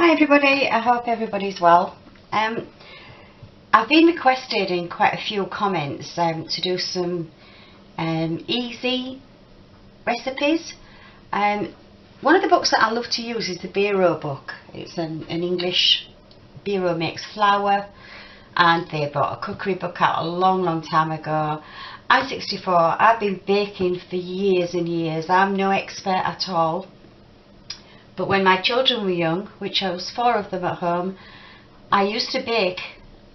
Hi everybody, I hope everybody's well. I've been requested in quite a few comments to do some easy recipes. One of the books that I love to use is the Bureau book. It's an English Bureau makes flour, and they brought a cookery book out a long time ago. I'm 64, I've been baking for years and years. I'm no expert at all. But when my children were young, which I was 4 of them at home, I used to bake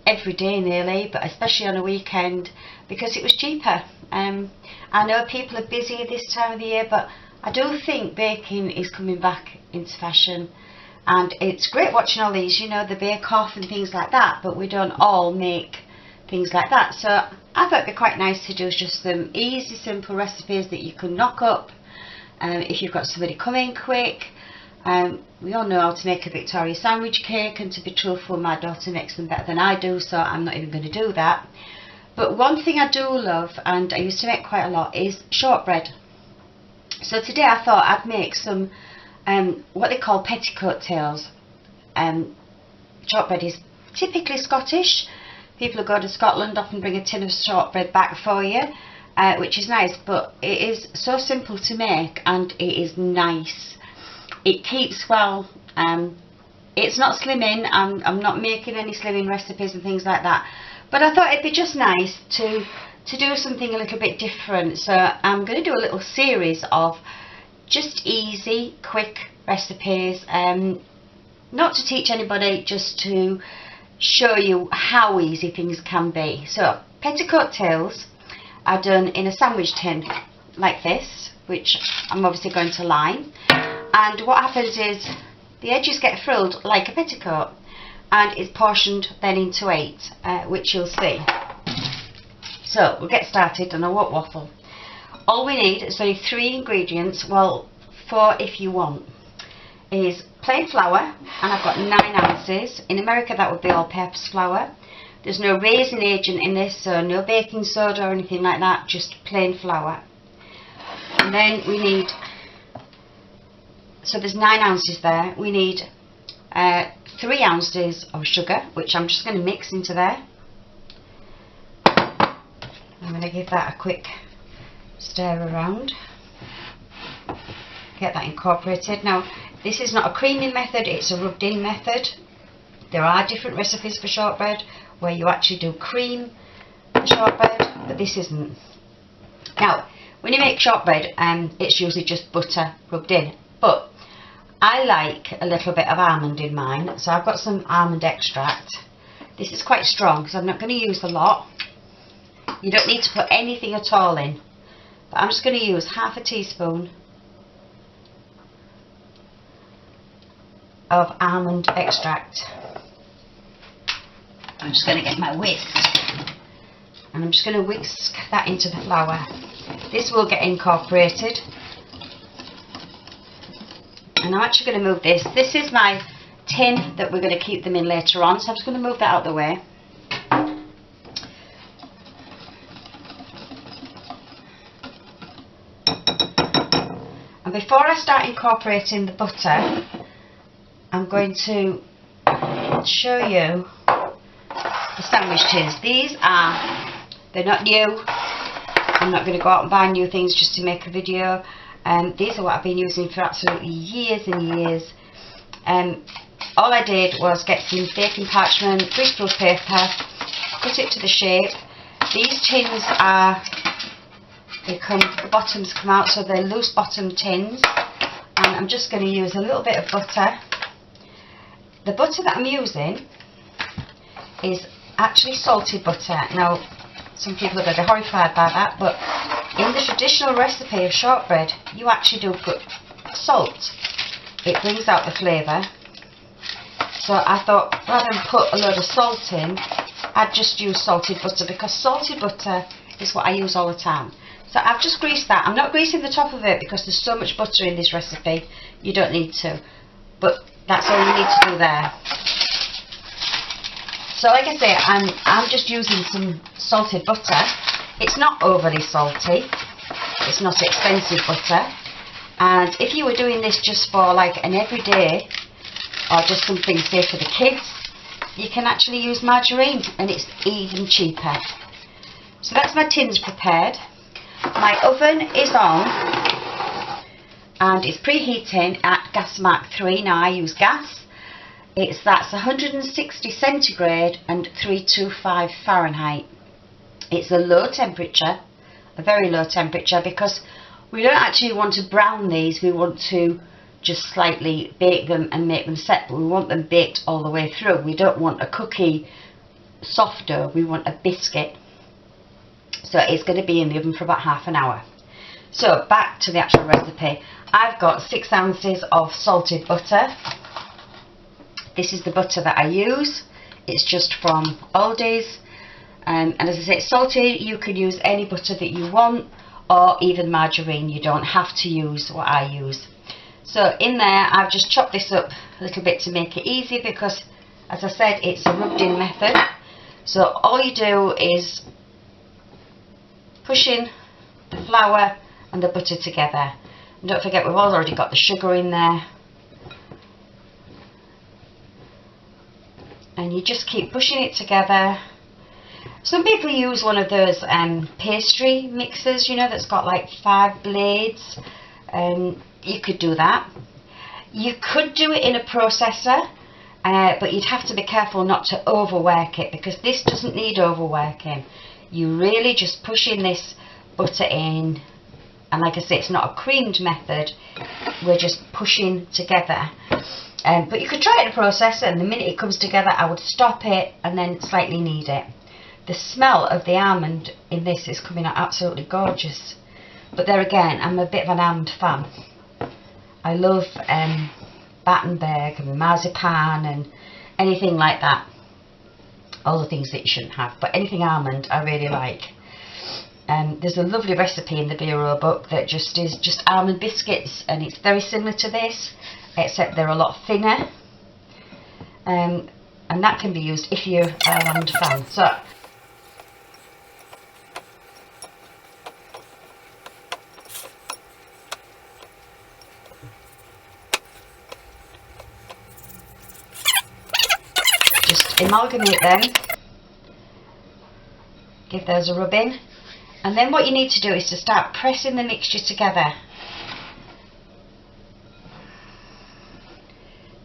every day nearly, but especially on a weekend, because it was cheaper. I know people are busy this time of the year, but I do think baking is coming back into fashion. And it's great watching all these, you know, the Bake Off and things like that, but we don't all make things like that. So I thought it'd be quite nice to do just some easy, simple recipes that you can knock up if you've got somebody coming quick. We all know how to make a Victoria sandwich cake, and to be truthful, my daughter makes them better than I do, so I'm not even going to do that. But one thing I do love, and I used to make quite a lot, is shortbread. So today I thought I'd make some what they call petticoat tails. Shortbread is typically Scottish. People who go to Scotland often bring a tin of shortbread back for you, which is nice, but it is so simple to make and it is nice. It keeps well. It's not slimming. I'm not making any slimming recipes and things like that, but I thought it'd be just nice to do something a little bit different. So I'm going to do a little series of just easy, quick recipes, not to teach anybody, just to show you how easy things can be. So petticoat tails are done in a sandwich tin like this, which I'm obviously going to line. And what happens is the edges get frilled like a petticoat, and it's portioned then into 8, which you'll see. So we'll get started, and I won't waffle. All we need is only 3 ingredients, well 4 if you want, is plain flour, and I've got 9 ounces. In America that would be all-purpose flour. There's no raising agent in this, so no baking soda or anything like that, just plain flour. And then we need, so there's 9 ounces there. We need 3 ounces of sugar, which I'm just going to mix into there. I'm going to give that a quick stir around. Get that incorporated. Now, this is not a creaming method, it's a rubbed in method. There are different recipes for shortbread where you actually do cream the shortbread, but this isn't. Now, when you make shortbread, it's usually just butter rubbed in, but I like a little bit of almond in mine, so I've got some almond extract. This is quite strong, so I'm not going to use a lot. You don't need to put anything at all in, but I'm just going to use half a teaspoon of almond extract. I'm just going to get my whisk, and I'm just going to whisk that into the flour. This will get incorporated, and I'm actually going to move this. This is my tin that we're going to keep them in later on, so I'm just going to move that out of the way. And before I start incorporating the butter, I'm going to show you the sandwich tins. They're not new. I'm not going to go out and buy new things just to make a video. These are what I've been using for absolutely years and years. All I did was get some baking parchment, greaseproof paper, cut it to the shape. These tins are, the bottoms come out, so they're loose bottom tins. And I'm just going to use a little bit of butter. The butter that I'm using is actually salted butter. Now, some people are going to be horrified by that, but in the traditional recipe of shortbread, you actually do put salt. It brings out the flavour. So I thought, rather than put a load of salt in, I'd just use salted butter, because salted butter is what I use all the time. So I've just greased that. I'm not greasing the top of it because there's so much butter in this recipe, you don't need to. But that's all you need to do there. So like I say, I'm just using some salted butter. It's not overly salty. It's not expensive butter. And if you were doing this just for like an everyday or just something, say, for the kids, you can actually use margarine and it's even cheaper. So that's my tins prepared. My oven is on and it's preheating at gas mark 3. Now I use gas. That's 160 centigrade and 325 Fahrenheit. It's a low temperature, a very low temperature, because we don't actually want to brown these. We want to just slightly bake them and make them set, but we want them baked all the way through. We don't want a cookie soft dough, we want a biscuit. So it's going to be in the oven for about half an hour. So back to the actual recipe. I've got 6 ounces of salted butter. This is the butter that I use. It's just from Aldi's. And as I say, salted, you can use any butter that you want, or even margarine. You don't have to use what I use. So in there, I've just chopped this up a little bit to make it easy, because as I said, it's a rubbed in method. So all you do is push in the flour and the butter together. And don't forget, we've already got the sugar in there. And you just keep pushing it together. Some people use one of those pastry mixers, you know, that's got like 5 blades. You could do that. You could do it in a processor, but you'd have to be careful not to overwork it, because this doesn't need overworking. You really just push in this butter in, and like I say, it's not a creamed method, we're just pushing together. But you could try it in a processor, and the minute it comes together I would stop it and then slightly knead it. The smell of the almond in this is coming out absolutely gorgeous. But there again, I'm a bit of an almond fan. I love Battenberg and marzipan and anything like that. All the things that you shouldn't have, but anything almond I really like. There's a lovely recipe in the Bureau book that just is just almond biscuits, and it's very similar to this, except they're a lot thinner. And that can be used if you're an almond fan. So just amalgamate them, give those a rub in, and then what you need to do is to start pressing the mixture together.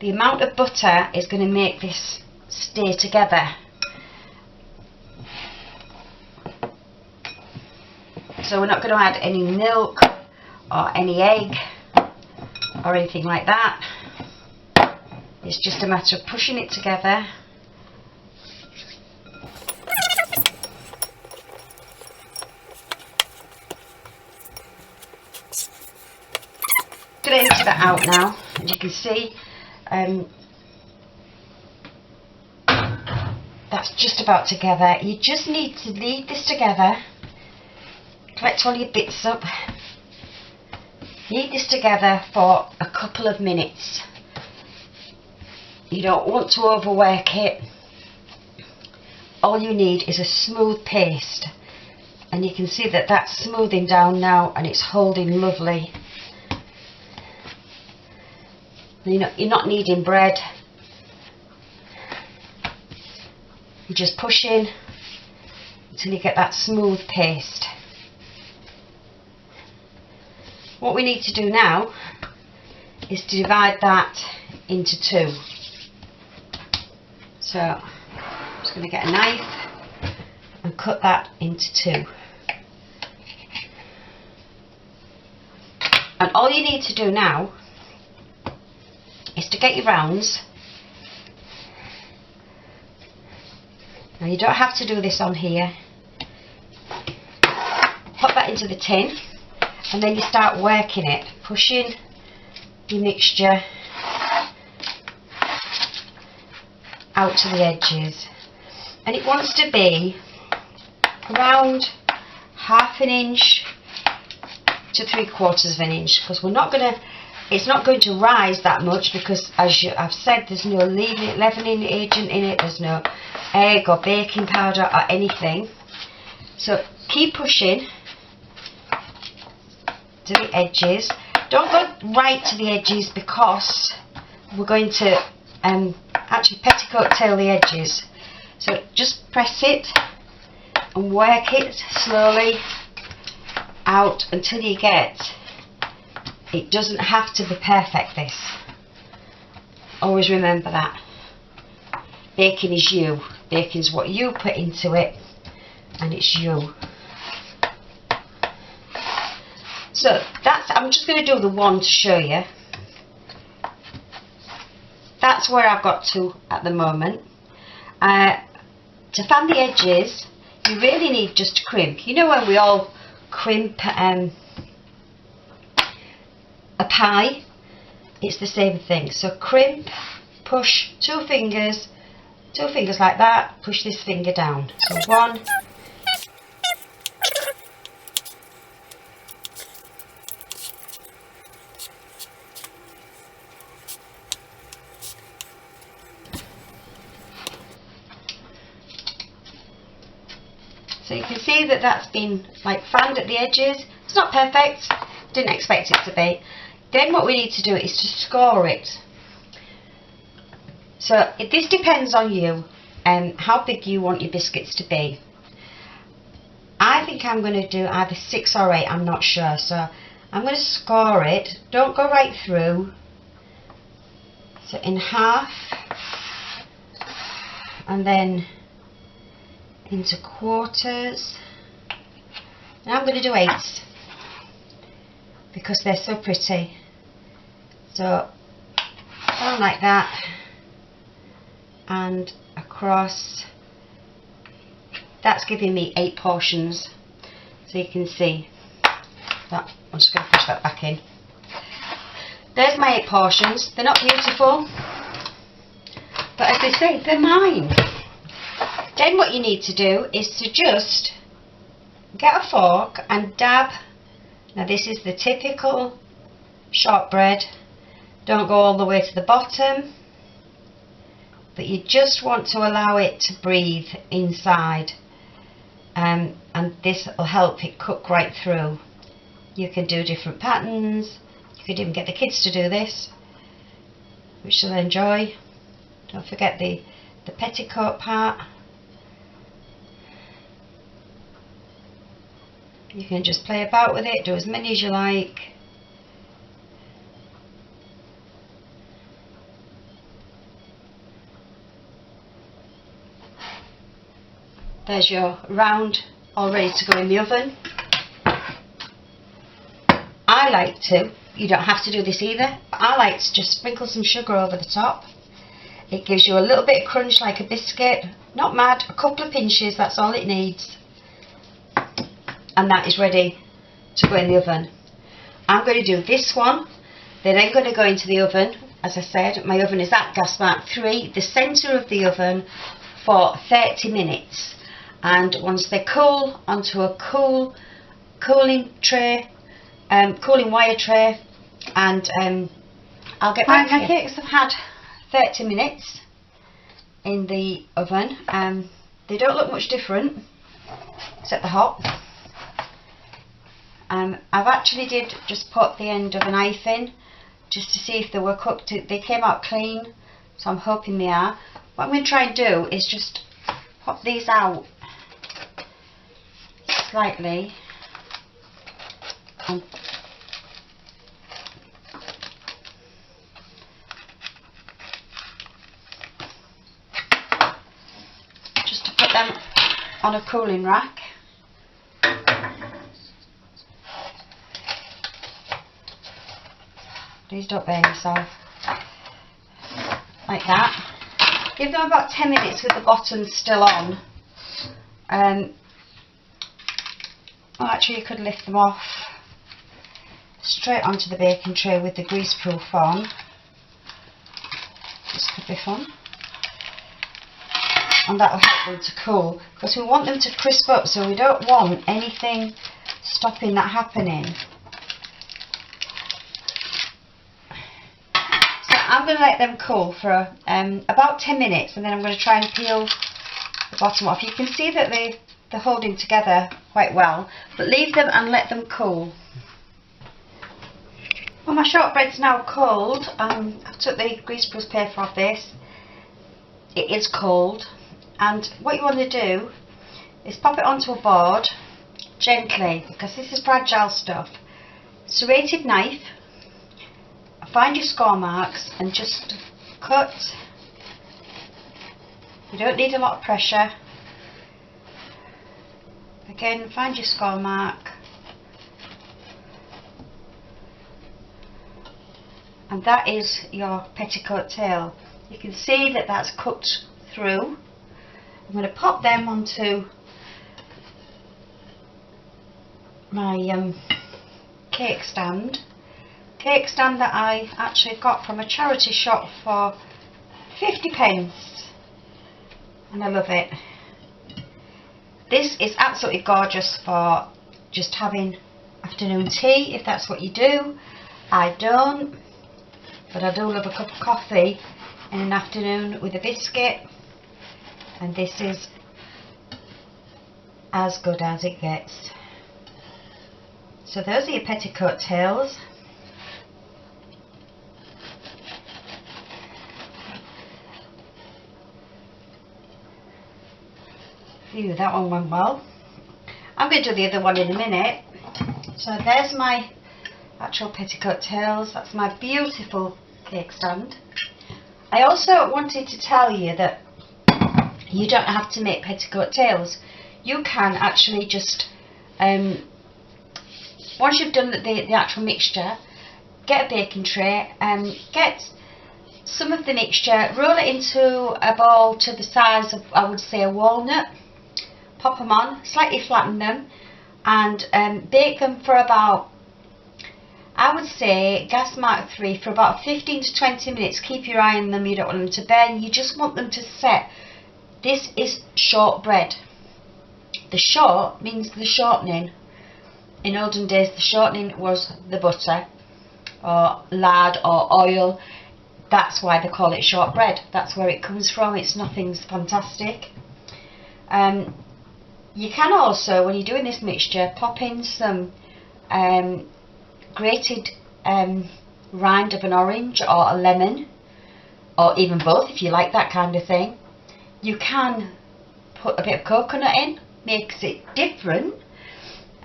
The amount of butter is going to make this stay together. So we're not going to add any milk or any egg or anything like that. It's just a matter of pushing it together. Going to empty that out now, and you can see that's just about together. You just need to knead this together, collect all your bits up, knead this together for a couple of minutes. You don't want to overwork it. All you need is a smooth paste, and you can see that that's smoothing down now and it's holding lovely. You're not kneading bread. You just push in until you get that smooth paste. What we need to do now is to divide that into 2. So I'm just going to get a knife and cut that into 2. And all you need to do now is to get your rounds. Now you don't have to do this on here. Pop that into the tin, and then you start working it, pushing your mixture out to the edges, and it wants to be around 1/2 inch to 3/4 of an inch, because we're not going to, it's not going to rise that much, because as I've said, there's no leavening agent in it, there's no egg or baking powder or anything. So keep pushing to the edges. Don't go right to the edges, because we're going to actually petticoat tail the edges. So just press it and work it slowly out until you get, it doesn't have to be perfect, this. Always remember that. Baking is you. Baking is what you put into it, and it's you. So that's, I'm just going to do the one to show you. That's where I've got to at the moment. To fan the edges, you really need just to crimp. You know when we all crimp a pie? It's the same thing. So crimp, push, two fingers like that, push this finger down. So one, so you can see that that's been like fanned at the edges. It's not perfect, didn't expect it to be. Then what we need to do is to score it. So this depends on you and how big you want your biscuits to be. I think I'm going to do either 6 or 8, I'm not sure. So I'm going to score it. Don't go right through. So in half, and then into quarters. And I'm going to do 8 because they're so pretty. So down like that and across. That's giving me 8 portions. So you can see that. I'm just going to push that back in. There's my 8 portions. They're not beautiful, but as they say, they're mine. Then what you need to do is to just get a fork and dab. Now this is the typical shortbread. Don't go all the way to the bottom, but you just want to allow it to breathe inside, and this will help it cook right through. You can do different patterns. You could even get the kids to do this, which they'll enjoy. Don't forget the petticoat part. You can just play about with it, do as many as you like. There's your round all ready to go in the oven. I like to, you don't have to do this either, but I like to just sprinkle some sugar over the top. It gives you a little bit of crunch like a biscuit. Not mad, a couple of pinches, that's all it needs. And that is ready to go in the oven. I'm going to do this one. They're then going to go into the oven. As I said, my oven is at gas mark 3, the centre of the oven, for 30 minutes. And once they're cool, onto a cooling tray, cooling wire tray, and I'll get back to you. My cakes have had 30 minutes in the oven. They don't look much different, except they're hot. I've actually did just put the end of a knife in just to see if they were cooked. They came out clean, so I'm hoping they are. What I'm going to try and do is just pop these out slightly and just to put them on a cooling rack. Please don't burn yourself. Like that. Give them about 10 minutes with the bottom still on. Oh, actually you could lift them off straight onto the baking tray with the greaseproof on. This could be fun. And that will help them to cool, because we want them to crisp up, so we don't want anything stopping that happening. I'm going to let them cool for about 10 minutes, and then I'm going to try and peel the bottom off. You can see that they're holding together quite well, but leave them and let them cool. Well, my shortbread's now cold. I've took the greaseproof paper off this. It is cold, and what you want to do is pop it onto a board gently, because this is fragile stuff. Serrated knife, find your score marks and just cut. You don't need a lot of pressure. Again, find your score mark, and that is your petticoat tail. You can see that that's cut through. I'm going to pop them onto my cake stand that I actually got from a charity shop for 50p, and I love it. This is absolutely gorgeous for just having afternoon tea, if that's what you do. I don't, but I do love a cup of coffee in an afternoon with a biscuit, and this is as good as it gets. So those are your petticoat tails. Phew, that one went well. I'm going to do the other one in a minute. So there's my actual petticoat tails. That's my beautiful cake stand. I also wanted to tell you that you don't have to make petticoat tails. You can actually just, once you've done the actual mixture, get a baking tray and get some of the mixture, roll it into a ball to the size of, I would say, a walnut. Pop them on, slightly flatten them, and bake them for about, I would say, gas mark 3 for about 15 to 20 minutes. Keep your eye on them, you don't want them to burn, you just want them to set. This is shortbread. The short means the shortening. In olden days, the shortening was the butter, or lard, or oil. That's why they call it shortbread. That's where it comes from. It's nothing's fantastic. You can also, when you're doing this mixture, pop in some grated rind of an orange or a lemon, or even both if you like that kind of thing. You can put a bit of coconut in, makes it different.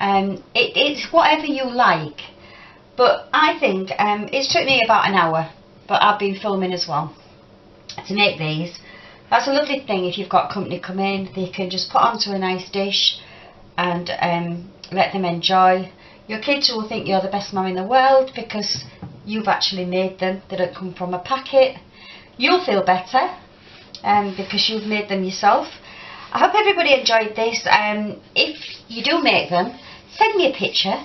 It's whatever you like, but I think it's took me about an hour, but I've been filming as well to make these. That's a lovely thing if you've got company come in. They can just put onto a nice dish and let them enjoy. Your kids will think you're the best mum in the world because you've actually made them. They don't come from a packet. You'll feel better because you've made them yourself. I hope everybody enjoyed this. If you do make them, send me a picture.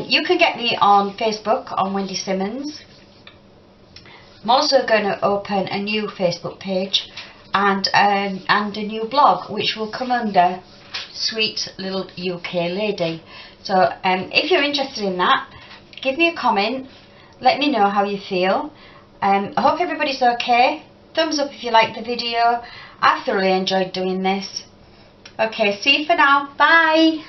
You can get me on Facebook on Wendy Simmons. I'm also going to open a new Facebook page and a new blog which will come under Sweet Little UK Lady. So if you're interested in that, give me a comment, let me know how you feel. I hope everybody's okay. Thumbs up if you like the video. I thoroughly enjoyed doing this. Okay, see you for now. Bye.